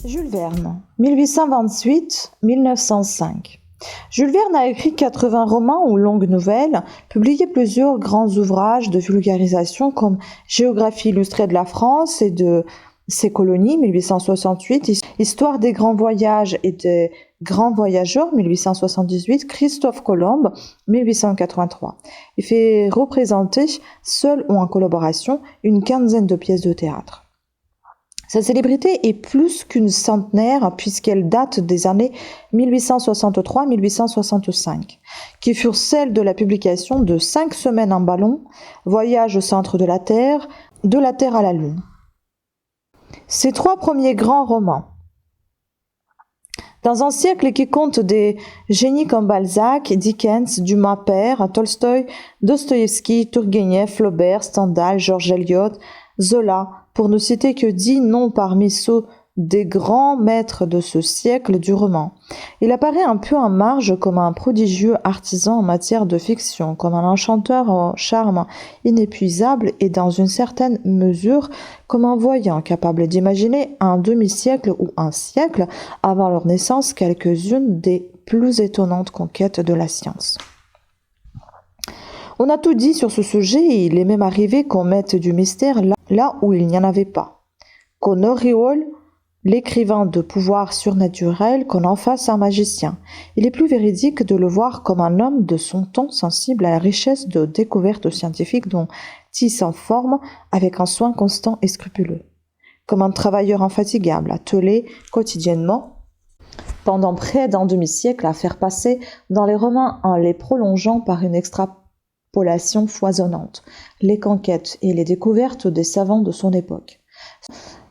Jules Verne, 1828-1905. Jules Verne a écrit 80 romans ou longues nouvelles, publié plusieurs grands ouvrages de vulgarisation comme Géographie illustrée de la France et de ses colonies, 1868, Histoire des grands voyages et des grands voyageurs, 1878, Christophe Colomb, 1883. Il fait représenter, seul ou en collaboration, une quinzaine de pièces de théâtre. Sa célébrité est plus qu'une centenaire puisqu'elle date des années 1863-1865, qui furent celles de la publication de 5 semaines en ballon, Voyage au centre de la Terre à la Lune. Ses 3 premiers grands romans. Dans un siècle qui compte des génies comme Balzac, Dickens, Dumas père, Tolstoï, Dostoïevski, Tourguenieff, Flaubert, Stendhal, George Eliot, Zola, pour ne citer que 10 noms parmi ceux des grands maîtres de ce siècle du roman. Il apparaît un peu en marge comme un prodigieux artisan en matière de fiction, comme un enchanteur au charme inépuisable et dans une certaine mesure comme un voyant capable d'imaginer un demi-siècle ou un siècle avant leur naissance quelques-unes des plus étonnantes conquêtes de la science. On a tout dit sur ce sujet et il est même arrivé qu'on mette du mystère là où il n'y en avait pas. Qu'on auréole l'écrivain de pouvoir surnaturel, qu'on en fasse un magicien. Il est plus véridique de le voir comme un homme de son temps sensible à la richesse de découvertes scientifiques dont il s'informe avec un soin constant et scrupuleux. Comme un travailleur infatigable, attelé quotidiennement pendant près d'un demi-siècle à faire passer dans les romans en les prolongeant par une extrapolation foisonnante, les conquêtes et les découvertes des savants de son époque.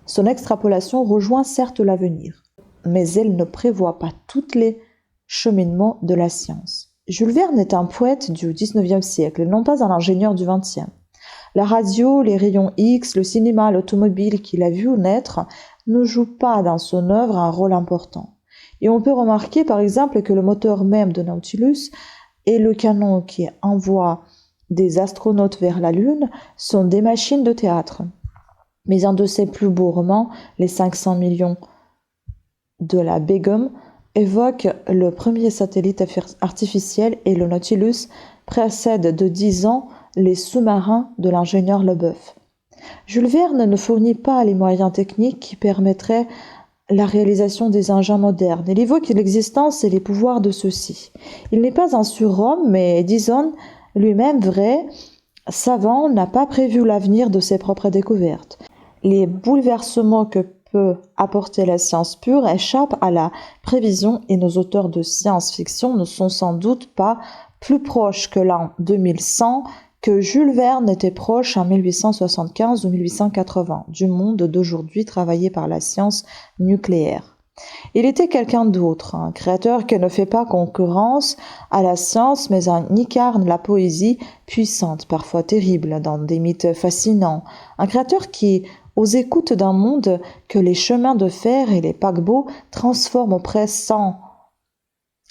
Son extrapolation rejoint certes l'avenir, mais elle ne prévoit pas tous les cheminements de la science. Jules Verne est un poète du XIXe siècle, non pas un ingénieur du XXe. La radio, les rayons X, le cinéma, l'automobile qu'il a vu naître ne jouent pas dans son œuvre un rôle important. Et on peut remarquer par exemple que le moteur même de Nautilus et le canon qui envoie des astronautes vers la Lune sont des machines de théâtre. Mais un de ses plus beaux romans, Les 500 millions de la Begum, évoque le premier satellite artificiel et le Nautilus précède de 10 ans les sous-marins de l'ingénieur Leboeuf. Jules Verne ne fournit pas les moyens techniques qui permettraient la réalisation des engins modernes. Il évoque l'existence et les pouvoirs de ceux-ci. Il n'est pas un surhomme, mais Edison, lui-même vrai savant, n'a pas prévu l'avenir de ses propres découvertes. Les bouleversements que peut apporter la science pure échappent à la prévision et nos auteurs de science-fiction ne sont sans doute pas plus proches que l'an 2100 que Jules Verne était proche en 1875 ou 1880 du monde d'aujourd'hui travaillé par la science nucléaire. Il était quelqu'un d'autre, un créateur qui ne fait pas concurrence à la science mais en incarne la poésie puissante, parfois terrible, dans des mythes fascinants. Un créateur qui, aux écoutes d'un monde que les chemins de fer et les paquebots transforment au pressant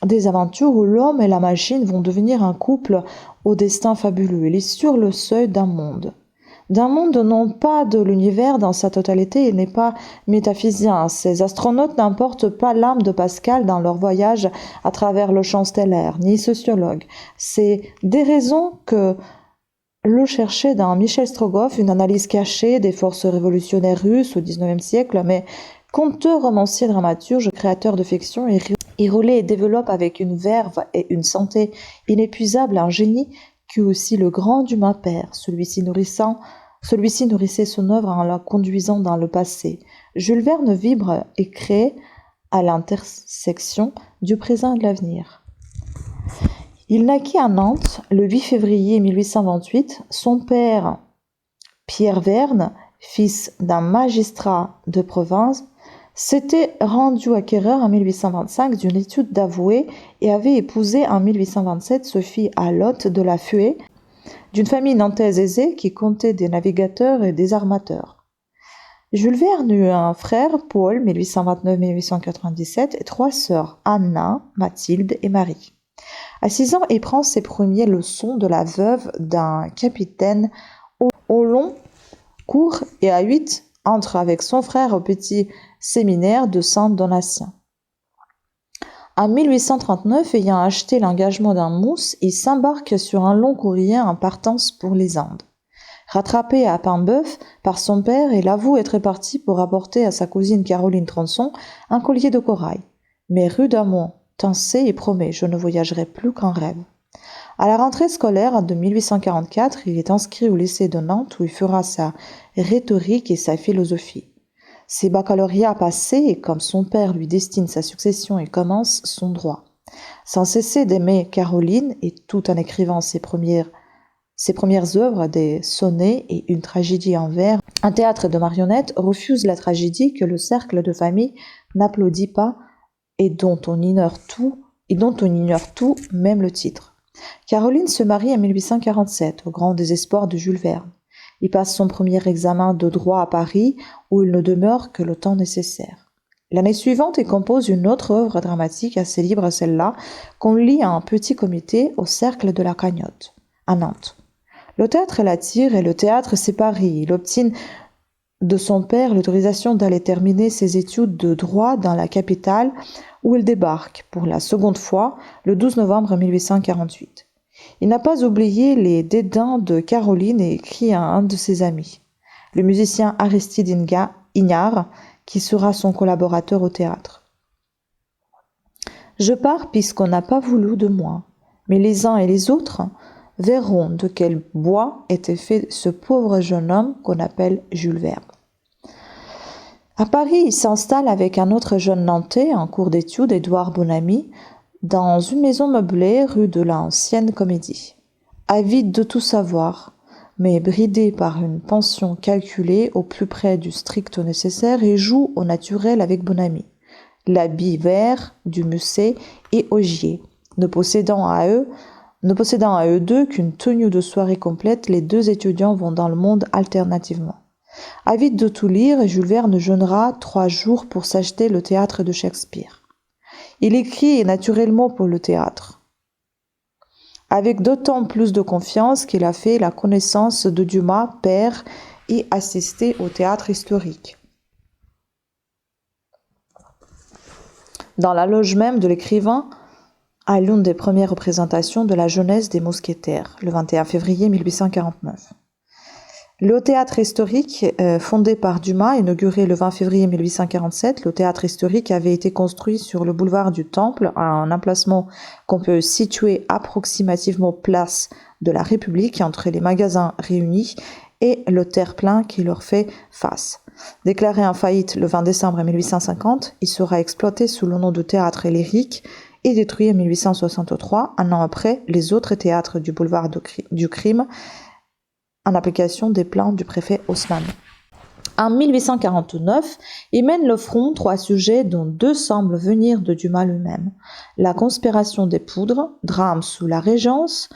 des aventures où l'homme et la machine vont devenir un couple au destin fabuleux. Il est sur le seuil d'un monde non pas de l'univers dans sa totalité, il n'est pas métaphysien. Ces astronautes n'emportent pas l'âme de Pascal dans leur voyage à travers le champ stellaire, ni sociologue. C'est des raisons que le cherchait dans Michel Strogoff, une analyse cachée des forces révolutionnaires russes au XIXe siècle, mais conteur, romancier, dramaturge, créateur de fiction, il roulait et développe avec une verve et une santé inépuisables un génie qui aussi le grand Dumas père, celui-ci nourrissait son œuvre en la conduisant dans le passé. Jules Verne vibre et crée à l'intersection du présent et de l'avenir. Il naquit à Nantes le 8 février 1828. Son père, Pierre Verne, fils d'un magistrat de province, s'était rendu acquéreur en 1825 d'une étude d'avoué et avait épousé en 1827 Sophie Alotte de la Fuée, d'une famille nantaise aisée qui comptait des navigateurs et des armateurs. Jules Verne eut un frère, Paul, 1829-1897, et 3 sœurs, Anna, Mathilde et Marie. À 6 ans, il prend ses premières leçons de la veuve d'un capitaine au long cours et à 8 entre avec son frère au petit séminaire de Saint-Donatien. En 1839, ayant acheté l'engagement d'un mousse, il s'embarque sur un long courrier en partance pour les Indes. Rattrapé à Paimboeuf par son père, il avoue être parti pour apporter à sa cousine Caroline Tronçon un collier de corail. Mais rudement tensé, il promet « Je ne voyagerai plus qu'en rêve ». À la rentrée scolaire de 1844, il est inscrit au lycée de Nantes où il fera sa rhétorique et sa philosophie. Ses baccalauréats passés, et comme son père lui destine sa succession, il commence son droit. Sans cesser d'aimer Caroline, et tout en écrivant ses premières œuvres, des sonnets et une tragédie en vers, un théâtre de marionnettes refuse la tragédie que le cercle de famille n'applaudit pas et dont on ignore tout, même le titre. Caroline se marie en 1847, au grand désespoir de Jules Verne. Il passe son premier examen de droit à Paris, où il ne demeure que le temps nécessaire. L'année suivante, il compose une autre œuvre dramatique assez libre à celle-là, qu'on lit à un petit comité au Cercle de la Cagnotte, à Nantes. Le théâtre l'attire et le théâtre c'est Paris. Il obtient de son père l'autorisation d'aller terminer ses études de droit dans la capitale, où il débarque pour la seconde fois le 12 novembre 1848. Il n'a pas oublié les dédains de Caroline et écrit à un de ses amis, le musicien Aristide Hignard, qui sera son collaborateur au théâtre. « Je pars puisqu'on n'a pas voulu de moi, mais les uns et les autres verront de quel bois était fait ce pauvre jeune homme qu'on appelle Jules Verne. » À Paris, il s'installe avec un autre jeune Nantais en cours d'études, Édouard Bonamy, dans une maison meublée rue de l'Ancienne Comédie. Avide de tout savoir, mais bridé par une pension calculée au plus près du strict nécessaire, il joue au naturel avec Bonamy, l'habit vert du Musset et Augier, ne possédant à eux deux qu'une tenue de soirée complète. Les deux étudiants vont dans le monde alternativement. Avide de tout lire, Jules Verne jeûnera 3 jours pour s'acheter le théâtre de Shakespeare. Il écrit naturellement pour le théâtre, avec d'autant plus de confiance qu'il a fait la connaissance de Dumas, père, et assisté au théâtre historique. Dans la loge même de l'écrivain, à l'une des premières représentations de la jeunesse des mousquetaires, le 21 février 1849. Le théâtre historique, fondé par Dumas, inauguré le 20 février 1847, le théâtre historique avait été construit sur le boulevard du Temple, à un emplacement qu'on peut situer approximativement place de la République, entre les magasins réunis et le terre-plein qui leur fait face. Déclaré en faillite le 20 décembre 1850, il sera exploité sous le nom de théâtre lyrique et détruit en 1863, un an après les autres théâtres du boulevard du Crime, en application des plans du préfet Haussmann. En 1849, il mène le front 3 sujets dont 2 semblent venir de Dumas lui-même. La conspiration des poudres, drame sous la Régence,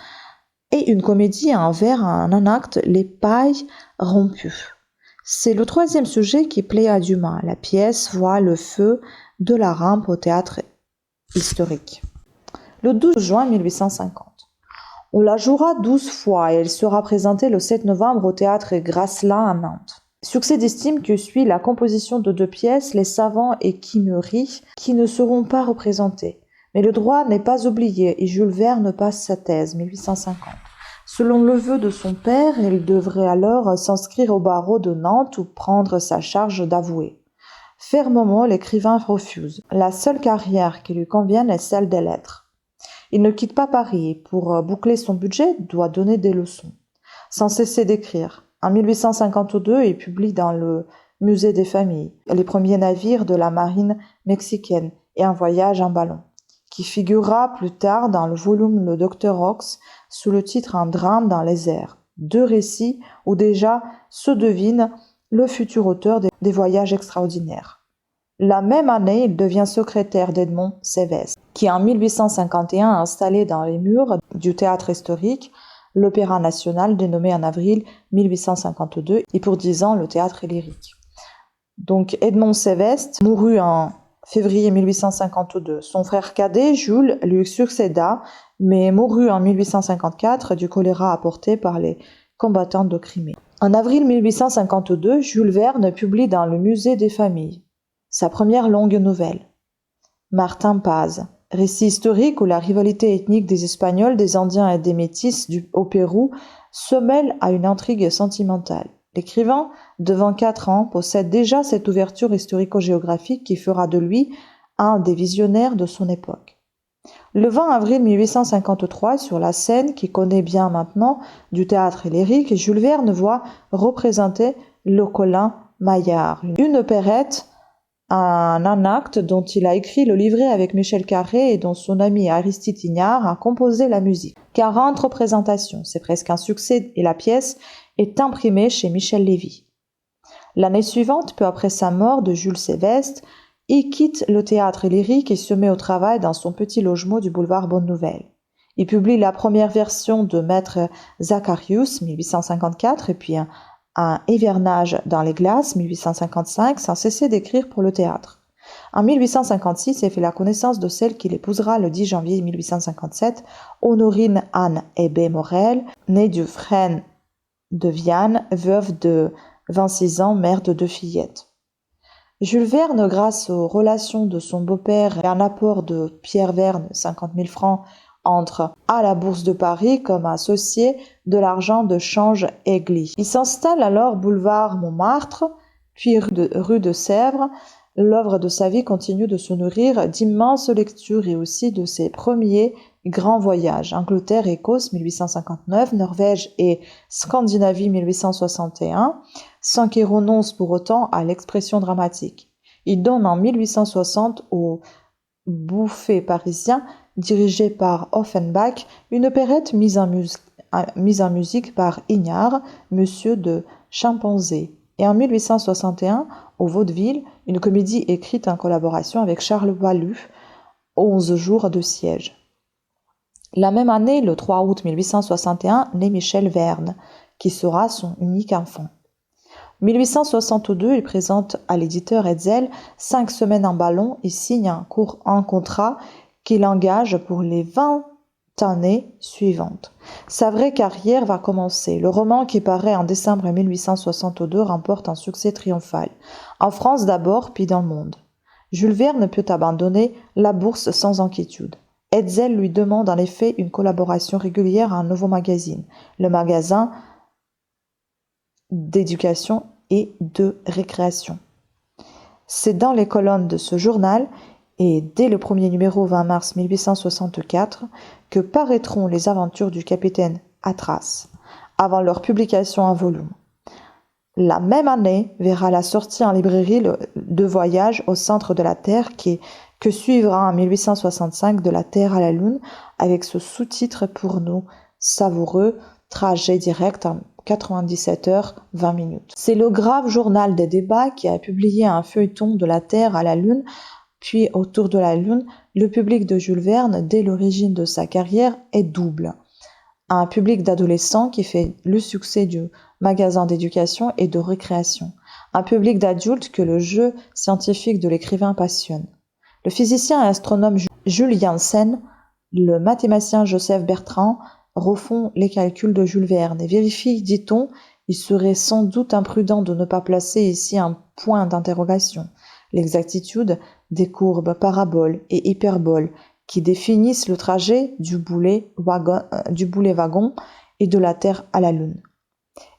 et une comédie en vers en un acte, Les pailles rompues. C'est le 3e sujet qui plaît à Dumas. La pièce voit le feu de la rampe au théâtre historique. Le 12 juin 1850. On la jouera 12 fois et elle sera présentée le 7 novembre au théâtre Grasselin à Nantes. Succès d'estime que suit la composition de 2 pièces, Les Savants et Quimmery, qui ne seront pas représentées. Mais le droit n'est pas oublié et Jules Verne passe sa thèse, 1850. Selon le vœu de son père, il devrait alors s'inscrire au barreau de Nantes ou prendre sa charge d'avoué. Fermement, l'écrivain refuse. La seule carrière qui lui convienne est celle des lettres. Il ne quitte pas Paris et pour boucler son budget, doit donner des leçons. Sans cesser d'écrire. En 1852, il publie dans le Musée des familles les premiers navires de la marine mexicaine et un voyage en ballon, qui figurera plus tard dans le volume Le Docteur Ox sous le titre Un drame dans les airs. 2 récits où déjà se devine le futur auteur des voyages extraordinaires. La même année, il devient secrétaire d'Edmond Sévestre, qui en 1851 a installé dans les murs du théâtre historique l'Opéra national dénommé en avril 1852 et pour 10 ans le théâtre lyrique. Donc Edmond Sévestre mourut en février 1852. Son frère cadet, Jules, lui succéda, mais mourut en 1854 du choléra apporté par les combattants de Crimée. En avril 1852, Jules Verne publie dans le Musée des familles sa première longue nouvelle, Martin Paz, récit historique où la rivalité ethnique des Espagnols, des Indiens et des Métis au Pérou se mêle à une intrigue sentimentale. L'écrivain, de 24 ans, possède déjà cette ouverture historico-géographique qui fera de lui un des visionnaires de son époque. Le 20 avril 1853, sur la scène qui connaît bien maintenant du théâtre lyrique, Jules Verne voit représenter Le Colin Maillard, une opérette, un acte dont il a écrit le livret avec Michel Carré et dont son ami Aristide Hignard a composé la musique. 40 représentations, c'est presque un succès et la pièce est imprimée chez Michel Lévy. L'année suivante, peu après sa mort de Jules Sévestre, il quitte le théâtre lyrique et se met au travail dans son petit logement du boulevard Bonne-Nouvelle. Il publie la première version de Maître Zacharius, 1854, et puis un hivernage dans les glaces, 1855, sans cesser d'écrire pour le théâtre. En 1856, il fait la connaissance de celle qu'il épousera le 10 janvier 1857, Honorine Anne Hébé Morel, née du frère de Viane, veuve de 26 ans, mère de 2 fillettes. Jules Verne, grâce aux relations de son beau-père et un apport de Pierre Verne, 50 000 francs, entre à la Bourse de Paris comme associé de l'argent de change Aigli. Il s'installe alors boulevard Montmartre, puis rue de Sèvres. L'œuvre de sa vie continue de se nourrir d'immenses lectures et aussi de ses premiers grands voyages. Angleterre, Écosse, 1859, Norvège et Scandinavie, 1861, sans qu'il renonce pour autant à l'expression dramatique. Il donne en 1860 au Bouffé parisien, dirigé par Offenbach, une opérette mise en musique par Hignard, Monsieur de Chimpanzé. Et en 1861, au Vaudeville, une comédie écrite en collaboration avec Charles Balue, 11 jours de siège. La même année, le 3 août 1861, naît Michel Verne, qui sera son unique enfant. En 1862, il présente à l'éditeur Hetzel 5 semaines en ballon et signe un contrat qu'il engage pour les 20 années suivantes. Sa vraie carrière va commencer. Le roman qui paraît en décembre 1862 remporte un succès triomphal. En France d'abord, puis dans le monde. Jules Verne peut abandonner la bourse sans inquiétude. Hetzel lui demande en effet une collaboration régulière à un nouveau magazine, le Magasin d'éducation et de récréation. C'est dans les colonnes de ce journal et dès le premier numéro 20 mars 1864 que paraîtront les aventures du capitaine Hatteras, avant leur publication en volume. La même année verra la sortie en librairie de Voyage au centre de la Terre que suivra en 1865 De la Terre à la Lune avec ce sous-titre pour nous savoureux, trajet direct en 97 heures 20 minutes. C'est le grave journal des débats qui a publié un feuilleton De la Terre à la Lune, puis Autour de la Lune. Le public de Jules Verne, dès l'origine de sa carrière, est double. Un public d'adolescents qui fait le succès du magasin d'éducation et de récréation. Un public d'adultes que le jeu scientifique de l'écrivain passionne. Le physicien et astronome Jules Janssen, le mathématicien Joseph Bertrand refont les calculs de Jules Verne et vérifient, dit-on, il serait sans doute imprudent de ne pas placer ici un point d'interrogation, l'exactitude des courbes, paraboles et hyperboles qui définissent le trajet du boulet wagon et de la Terre à la Lune.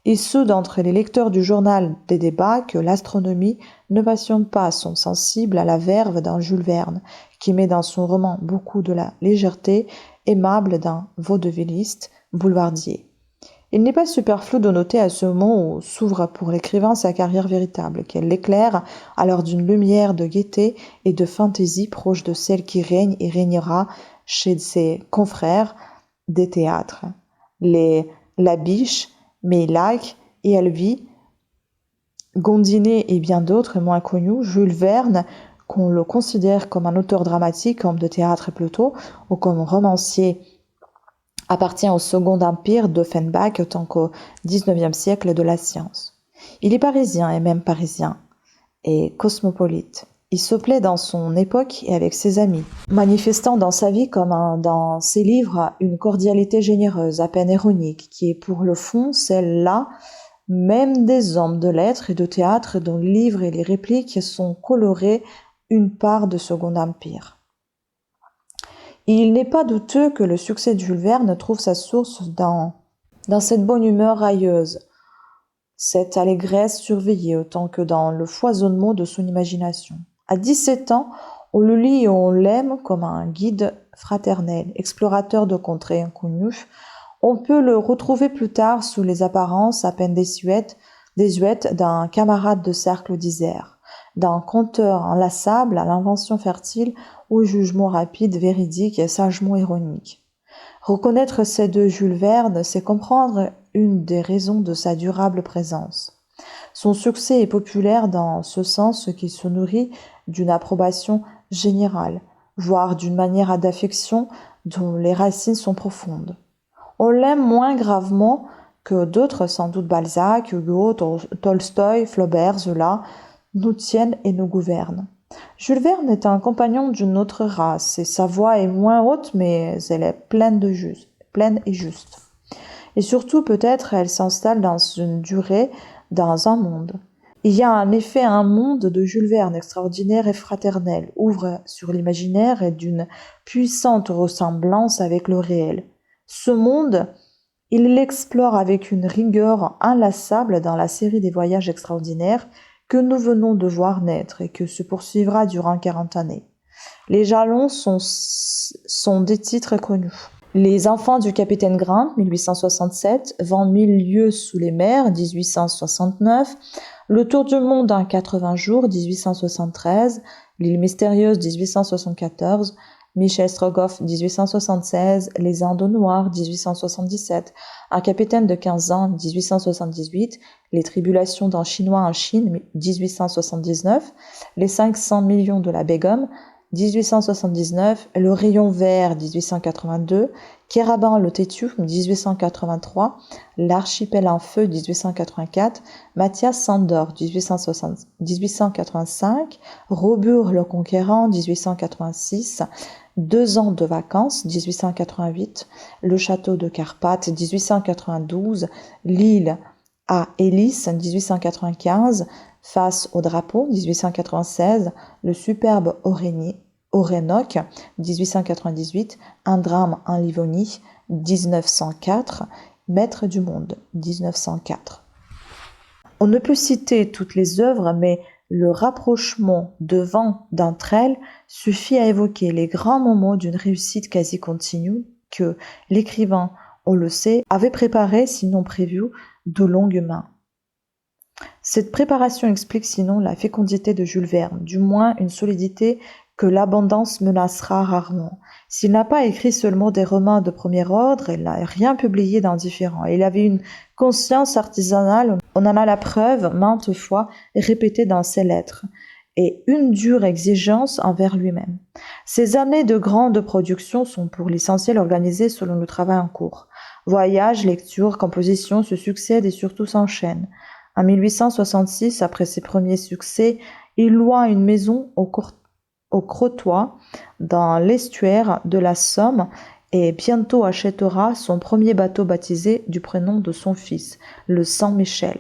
Et ceux d'entre les lecteurs du journal des débats que l'astronomie ne passionne pas sont sensibles à la verve d'un Jules Verne, qui met dans son roman beaucoup de la légèreté aimable d'un vaudevilliste boulevardier. Il n'est pas superflu de noter à ce moment où s'ouvre pour l'écrivain sa carrière véritable, qu'elle l'éclaire alors d'une lumière de gaieté et de fantaisie proche de celle qui règne et régnera chez ses confrères des théâtres. Les Labiche, Meilhac et Alvy, Gondinet et bien d'autres moins connus, Jules Verne, qu'on le considère comme un auteur dramatique, homme de théâtre plutôt, ou comme romancier, appartient au second empire d'Offenbach autant qu'au XIXe siècle de la science. Il est parisien et même parisien, et cosmopolite. Il se plaît dans son époque et avec ses amis, manifestant dans sa vie comme dans ses livres une cordialité généreuse, à peine ironique, qui est pour le fond celle-là même des hommes de lettres et de théâtre dont les livres et les répliques sont colorés une part de Second Empire. Et il n'est pas douteux que le succès de Jules Verne trouve sa source dans cette bonne humeur railleuse, cette allégresse surveillée autant que dans le foisonnement de son imagination. À 17 ans, on le lit et on l'aime comme un guide fraternel, explorateur de contrées inconnues. On peut le retrouver plus tard sous les apparences à peine désuètes d'un camarade de cercle d'Isère, d'un conteur inlassable à l'invention fertile, au jugement rapide, véridique et sagement ironique. Reconnaître ces deux Jules Verne, c'est comprendre une des raisons de sa durable présence. Son succès est populaire dans ce sens qu'il se nourrit d'une approbation générale, voire d'une manière d'affection dont les racines sont profondes. On l'aime moins gravement que d'autres, sans doute Balzac, Hugo, Tolstoï, Flaubert, Zola, nous tiennent et nous gouvernent. Jules Verne est un compagnon d'une autre race, et sa voix est moins haute, mais elle est pleine et juste. Et surtout, peut-être, elle s'installe dans une durée, dans un monde. Il y a en effet un monde de Jules Verne extraordinaire et fraternel, ouvre sur l'imaginaire et d'une puissante ressemblance avec le réel. Ce monde, il l'explore avec une rigueur inlassable dans la série des voyages extraordinaires que nous venons de voir naître et que se poursuivra durant 40 années. Les jalons sont des titres connus. Les enfants du capitaine Grant, 1867, 20 000 lieues sous les mers, 1869, Le tour du monde en 80 jours, 1873, L'île mystérieuse, 1874, Michel Strogoff, 1876, Les Indes noires, 1877, Un capitaine de 15 ans, 1878, Les tribulations d'un Chinois en Chine, 1879, Les 500 millions de la Begum, 1879, Le rayon vert, 1882, Kéraban le Têtu, 1883, L'archipel en feu, 1884, Mathias Sandor, 1885, Robur le conquérant, 1886, 2 ans de vacances, 1888, Le château de Carpath, 1892, L'île à Hélice, 1895, Face au drapeau, 1896, Le superbe Orénoque, 1898, Un drame en Livonie, 1904, Maître du monde, 1904. On ne peut citer toutes les œuvres, mais le rapprochement devant d'entre elles suffit à évoquer les grands moments d'une réussite quasi continue que l'écrivain, on le sait, avait préparé, sinon prévu, de longue main. Cette préparation explique sinon la fécondité de Jules Verne, du moins une solidité que l'abondance menacera rarement. S'il n'a pas écrit seulement des romans de premier ordre, il n'a rien publié d'indifférent. Il avait une conscience artisanale, on en a la preuve maintes fois répétée dans ses lettres, et une dure exigence envers lui-même. Ces années de grande production sont pour l'essentiel organisées selon le travail en cours. Voyages, lectures, compositions se succèdent et surtout s'enchaînent. En 1866, après ses premiers succès, il loua une maison au Crotoy, dans l'estuaire de la Somme, et bientôt achètera son premier bateau baptisé du prénom de son fils, le Saint-Michel.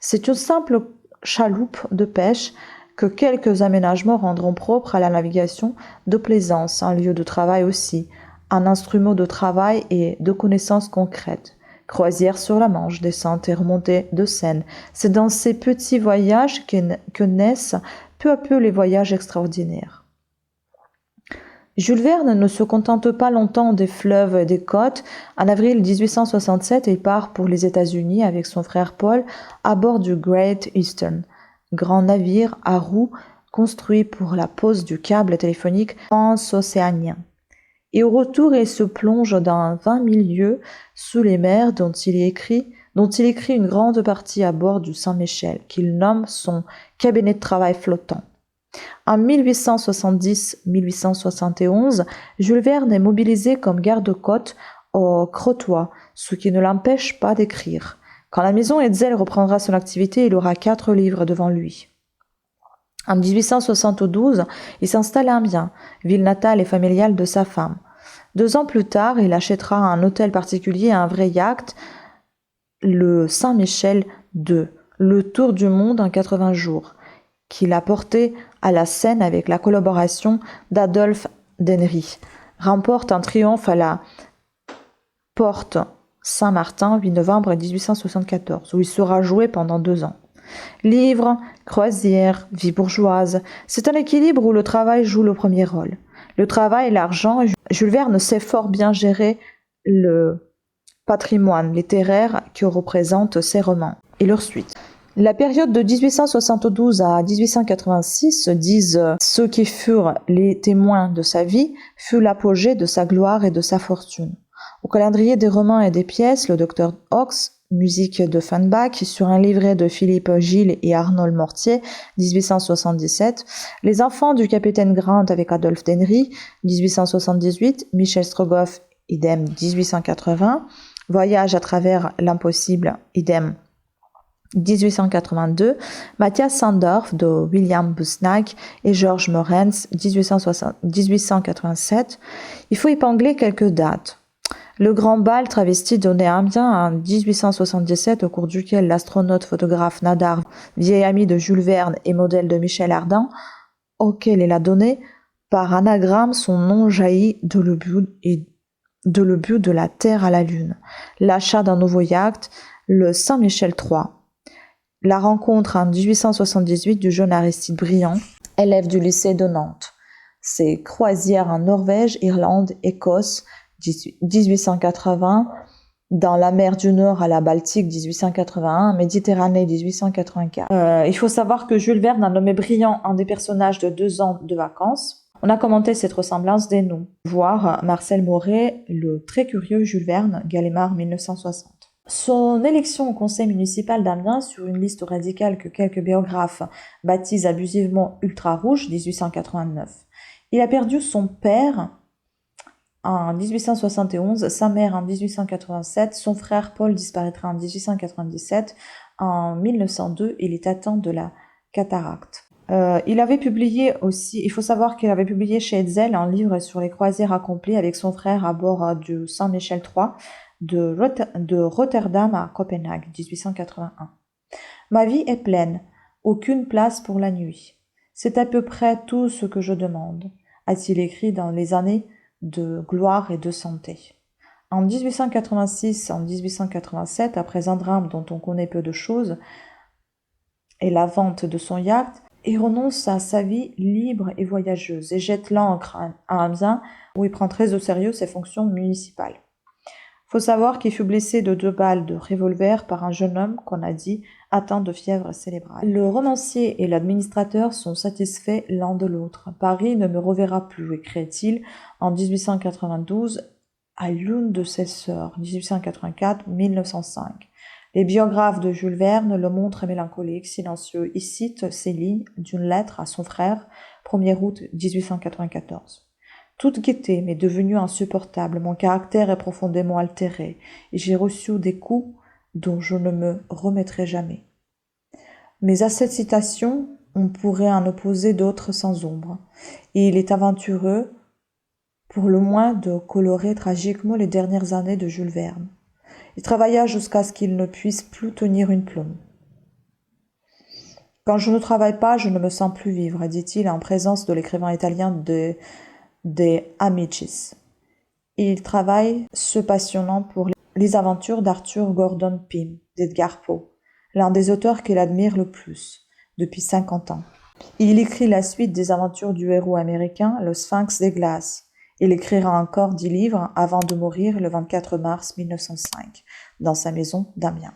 C'est une simple chaloupe de pêche que quelques aménagements rendront propre à la navigation de plaisance, un lieu de travail aussi, un instrument de travail et de connaissances concrètes. Croisière sur la Manche, descente et remontée de Seine. C'est dans ces petits voyages que naissent peu à peu les voyages extraordinaires. Jules Verne ne se contente pas longtemps des fleuves et des côtes. En avril 1867, il part pour les États-Unis avec son frère Paul à bord du Great Eastern, grand navire à roues construit pour la pose du câble téléphonique transocéanien. Et au retour, il se plonge dans 20 000 lieues sous les mers dont il écrit une grande partie à bord du Saint-Michel, qu'il nomme son cabinet de travail flottant. En 1870-1871, Jules Verne est mobilisé comme garde-côte au Crotoy, ce qui ne l'empêche pas d'écrire. Quand la maison Hetzel reprendra son activité, il aura 4 livres devant lui. En 1872, il s'installe à Amiens, ville natale et familiale de sa femme. 2 ans plus tard, il achètera un hôtel particulier et un vrai yacht, le Saint-Michel de Le Tour du monde en 80 jours, qu'il a porté à la scène avec la collaboration d'Adolphe Denry, remporte un triomphe à la Porte Saint-Martin, 8 novembre 1874, où il sera joué pendant 2 ans. Livres, croisières, vie bourgeoise, c'est un équilibre où le travail joue le premier rôle. Le travail et l'argent, Jules Verne sait fort bien gérer le patrimoine littéraire que représentent ses romans et leurs suites. La période de 1872 à 1886, disent ceux qui furent les témoins de sa vie, fut l'apogée de sa gloire et de sa fortune. Au calendrier des romans et des pièces, le Dr Ox, musique de Offenbach, sur un livret de Philippe Gilles et Arnold Mortier, 1877, Les enfants du capitaine Grant avec Adolphe Denry, 1878, Michel Strogoff, idem 1880, Voyage à travers l'impossible, idem 1882, Matthias Sandorf de William Busnach et Georges Morens, 1887. Il faut épingler quelques dates. Le grand bal travesti donné à Amiens en 1877, au cours duquel l'astronaute photographe Nadar, vieil ami de Jules Verne et modèle de Michel Ardan, auquel il a donné, par anagramme, son nom jaillit de le but de la Terre à la Lune. L'achat d'un nouveau yacht, le Saint-Michel III. La rencontre en 1878 du jeune Aristide Briand, élève du lycée de Nantes. Ses croisières en Norvège, Irlande, Écosse, 1880, dans la mer du Nord à la Baltique, 1881, Méditerranée, 1884. Il faut savoir que Jules Verne a nommé Briand un des personnages de 2 ans de vacances. On a commenté cette ressemblance des noms. Voir Marcel Moret, le très curieux Jules Verne, Gallimard, 1960. Son élection au conseil municipal d'Amiens sur une liste radicale que quelques biographes baptisent abusivement Ultra-Rouge, 1889. Il a perdu son père en 1871, sa mère en 1887, son frère Paul disparaîtra en 1897. En 1902, il est atteint de la cataracte. Il avait publié aussi, il faut savoir qu'il avait publié chez Hetzel un livre sur les croisières accomplies avec son frère à bord du Saint-Michel III de Rotterdam à Copenhague, 1881. Ma vie est pleine, aucune place pour la nuit. C'est à peu près tout ce que je demande, a-t-il écrit dans les années de gloire et de santé. En 1886 en 1887, après un drame dont on connaît peu de choses, et la vente de son yacht, il renonce à sa vie libre et voyageuse et jette l'ancre à Amiens, où il prend très au sérieux ses fonctions municipales. Faut savoir qu'il fut blessé de 2 balles de revolver par un jeune homme qu'on a dit atteint de fièvre cérébrale. Le romancier et l'administrateur sont satisfaits l'un de l'autre. Paris ne me reverra plus, écrit-il en 1892 à l'une de ses sœurs, 1884-1905. Les biographes de Jules Verne le montrent mélancolique, silencieux. Il cite ces lignes d'une lettre à son frère, 1er août 1894. Toute gaieté m'est devenue insupportable, mon caractère est profondément altéré, et j'ai reçu des coups dont je ne me remettrai jamais. Mais à cette citation, on pourrait en opposer d'autres sans ombre, et il est aventureux, pour le moins, de colorer tragiquement les dernières années de Jules Verne. Il travailla jusqu'à ce qu'il ne puisse plus tenir une plume. Quand je ne travaille pas, je ne me sens plus vivre, dit-il en présence de l'écrivain italien des Amicis. Il travaille se passionnant pour les aventures d'Arthur Gordon Pym, d'Edgar Poe, l'un des auteurs qu'il admire le plus, depuis 50 ans. Il écrit la suite des aventures du héros américain, le Sphinx des glaces. Il écrira encore 10 livres avant de mourir le 24 mars 1905, dans sa maison d'Amiens.